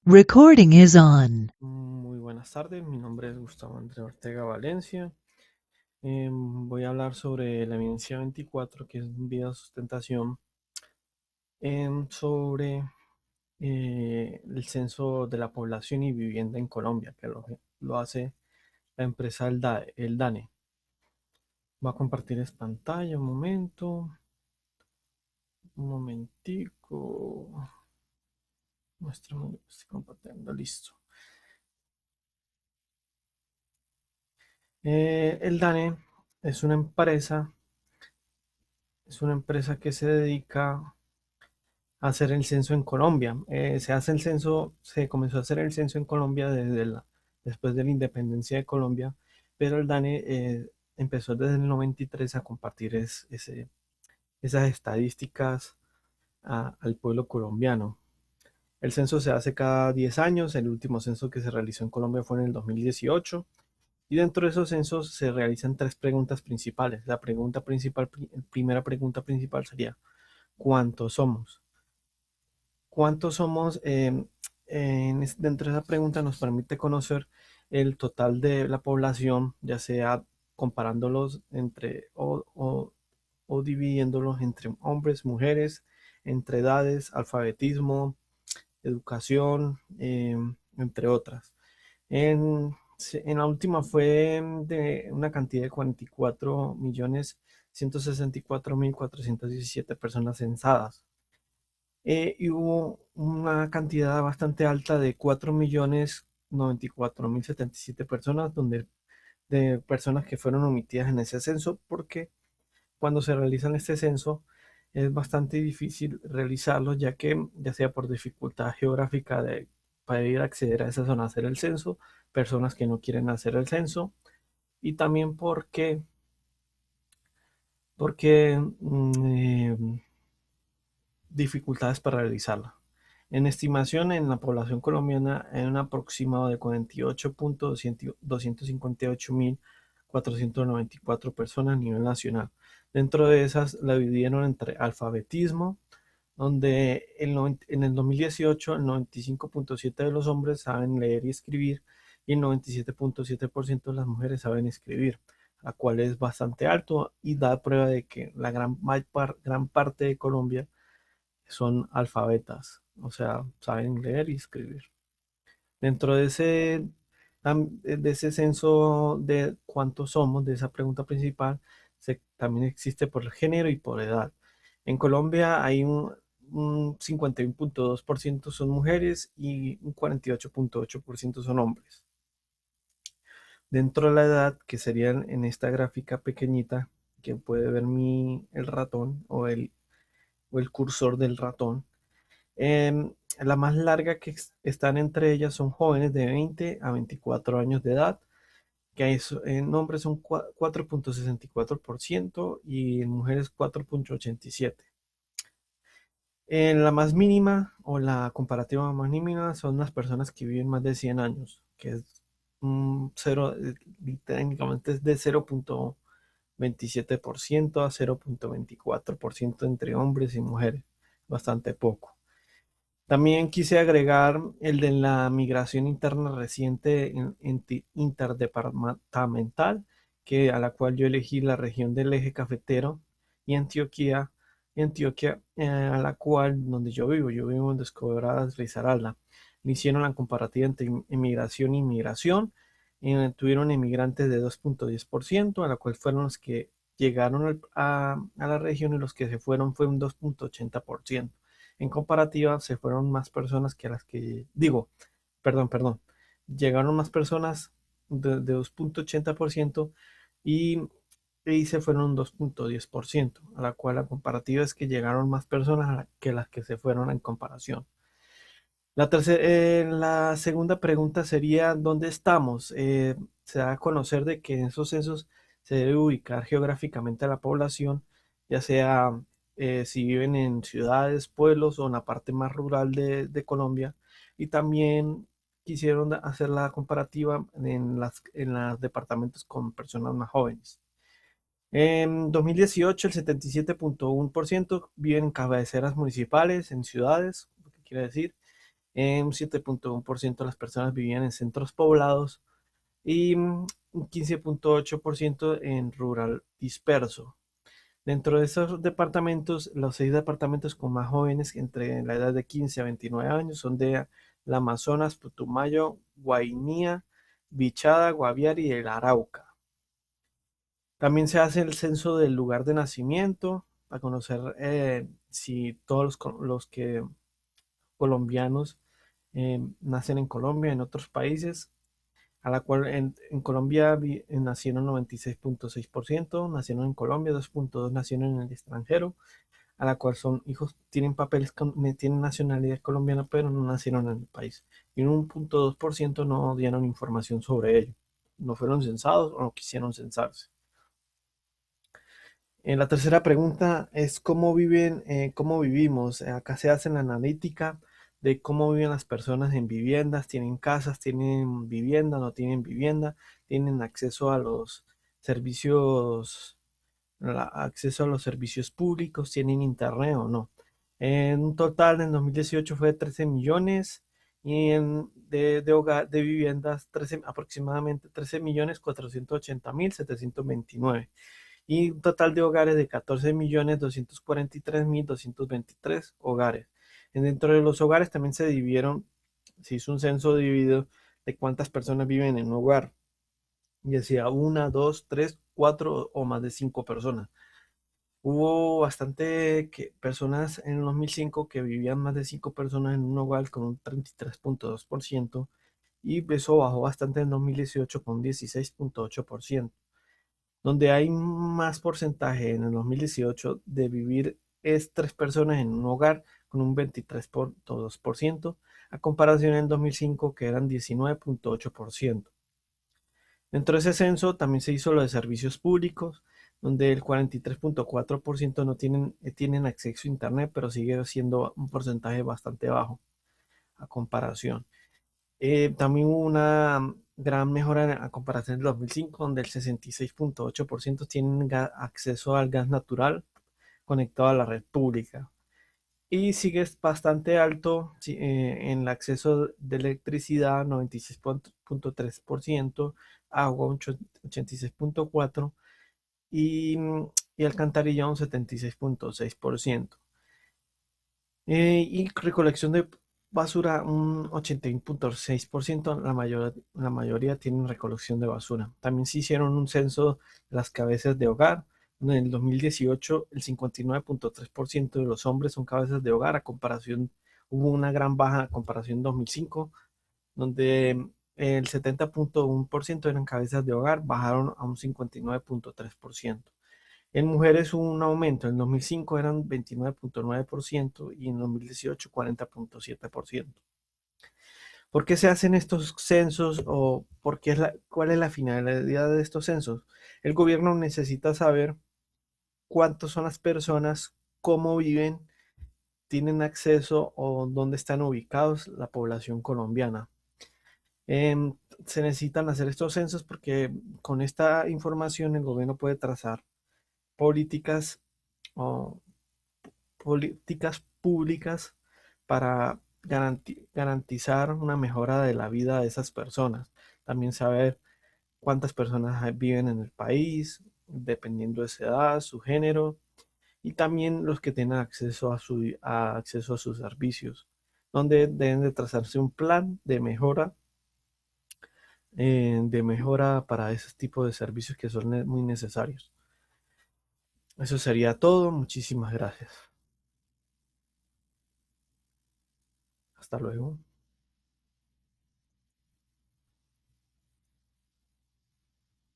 Recording is on. Muy buenas tardes, mi nombre es Gustavo Andrés Ortega Valencia. Voy a hablar sobre la evidencia 24, que es vida de sustentación, sobre el censo de la población y vivienda en Colombia, que lo hace la empresa el DANE. Voy a compartir esta pantalla un momentico. Muéstrame, estoy compartiendo, listo. El DANE es una empresa, es una empresa que se dedica hacer el censo en Colombia. Se comenzó a hacer el censo en Colombia después de la independencia de Colombia, pero el DANE empezó desde el 93 a compartir esas estadísticas al pueblo colombiano. El censo se hace cada 10 años, el último censo que se realizó en Colombia fue en el 2018, y dentro de esos censos se realizan tres preguntas principales. Primera pregunta principal sería, ¿cuántos somos? ¿Cuántos somos? Dentro de esa pregunta nos permite conocer el total de la población, ya sea comparándolos o dividiéndolos entre hombres, mujeres, entre edades, alfabetismo, educación, entre otras. En la última fue de una cantidad de 44.164.417 personas censadas, y hubo una cantidad bastante alta de 4.094.077 personas, de personas que fueron omitidas en ese censo, porque cuando se realizan este censo es bastante difícil realizarlo, ya que ya sea por dificultad geográfica para ir a acceder a esa zona a hacer el censo, personas que no quieren hacer el censo, y también porque dificultades para realizarla. En estimación, en la población colombiana hay un aproximado de 48.258.494 personas a nivel nacional. Dentro de esas la dividieron entre alfabetismo, donde en el 2018 el 95.7% de los hombres saben leer y escribir, y el 97.7% de las mujeres saben escribir, la cual es bastante alto y da prueba de que la gran parte de Colombia son alfabetas, o sea, saben leer y escribir. Dentro de ese censo de cuántos somos, de esa pregunta principal, también existe por género y por edad. En Colombia hay un 51.2% son mujeres y un 48.8% son hombres. Dentro de la edad, que serían en esta gráfica pequeñita, que puede ver el ratón o el cursor del ratón. La más larga están entre ellas son jóvenes de 20 a 24 años de edad, que en hombres son 4.64% y en mujeres 4.87%. En la más mínima o la comparativa más mínima son las personas que viven más de 100 años, que es cero, técnicamente es de 0.27% a 0.24% entre hombres y mujeres, bastante poco. También quise agregar el de la migración interna reciente interdepartamental, a la cual yo elegí la región del eje cafetero y Antioquia, a la cual donde yo vivo en Descobradas, Risaralda. Le hicieron la comparativa entre inmigración e inmigración. Tuvieron inmigrantes de 2.10%, a la cual fueron los que llegaron a la región, y los que se fueron fue un 2.80%. En comparativa, se fueron más personas que las que, digo, perdón, llegaron más personas de 2.80%, y, y se fueron un 2.10%, a la cual la comparativa es que llegaron más personas que las que se fueron en comparación. La segunda pregunta sería, ¿dónde estamos? Se da a conocer de que en esos censos se debe ubicar geográficamente a la población, ya sea si viven en ciudades, pueblos o en la parte más rural de Colombia, y también quisieron hacer la comparativa en los departamentos con personas más jóvenes. En 2018, el 77.1% viven en cabeceras municipales, en ciudades, lo que quiere decir, Un 7,1% de las personas vivían en centros poblados y un 15,8% en rural disperso. Dentro de esos departamentos, los 6 departamentos con más jóvenes entre la edad de 15 a 29 años son de la Amazonas, Putumayo, Guainía, Bichada, Guaviare y el Arauca. También se hace el censo del lugar de nacimiento para conocer si todos los que colombianos nacen en Colombia, en otros países, a la cual en Colombia nacieron 96,6%, nacieron en Colombia, 2,2 nacieron en el extranjero, a la cual son hijos, tienen papeles, tienen nacionalidad colombiana, pero no nacieron en el país. Y un 1,2% no dieron información sobre ello. No fueron censados o no quisieron censarse. La tercera pregunta es cómo vivimos. Acá se hace la analítica de cómo viven las personas en viviendas, tienen casas, tienen vivienda, no tienen vivienda, tienen acceso a los servicios, acceso a los servicios públicos, tienen internet o no. En un total en 2018 fue de 13 millones y de viviendas aproximadamente 13.480.729 y un total de hogares de 14.243.223 hogares. Dentro de los hogares también se hizo un censo dividido de cuántas personas viven en un hogar. Y decía una, dos, tres, cuatro o más de cinco personas. Hubo bastante personas en el 2005 que vivían más de cinco personas en un hogar con un 33,2% y eso bajó bastante en 2018 con un 16,8%. Donde hay más porcentaje en el 2018 de vivir es tres personas en un hogar con un 23,2%, a comparación en 2005 que eran 19,8%. Dentro de ese censo también se hizo lo de servicios públicos, donde el 43,4% no tienen acceso a Internet, pero sigue siendo un porcentaje bastante bajo a comparación. También hubo una gran mejora a comparación del 2005, donde el 66,8% tienen acceso al gas natural conectado a la red pública. Y sigue bastante alto en el acceso de electricidad, 96,3%, agua, 86,4%, y, y alcantarillado, un 76,6%. Y recolección de basura, un 81,6%, la mayoría tienen recolección de basura. También se hicieron un censo de las cabezas de hogar. En el 2018, el 59,3% de los hombres son cabezas de hogar, hubo una gran baja a comparación 2005, donde el 70,1% eran cabezas de hogar, bajaron a un 59,3%. En mujeres hubo un aumento, en 2005 eran 29,9% y en 2018 40,7%. ¿Por qué se hacen estos censos o cuál es la finalidad de estos censos? El gobierno necesita saber cuántas son las personas, cómo viven, tienen acceso o dónde están ubicados la población colombiana. Em, Se necesitan hacer estos censos porque con esta información el gobierno puede trazar políticas o políticas públicas para garantizar una mejora de la vida de esas personas. También saber cuántas personas viven en el país, dependiendo de su edad, su género, y también los que tengan acceso a sus servicios, donde deben de trazarse un plan de mejora para ese tipo de servicios que son muy necesarios. Eso sería todo. Muchísimas gracias. Hasta luego.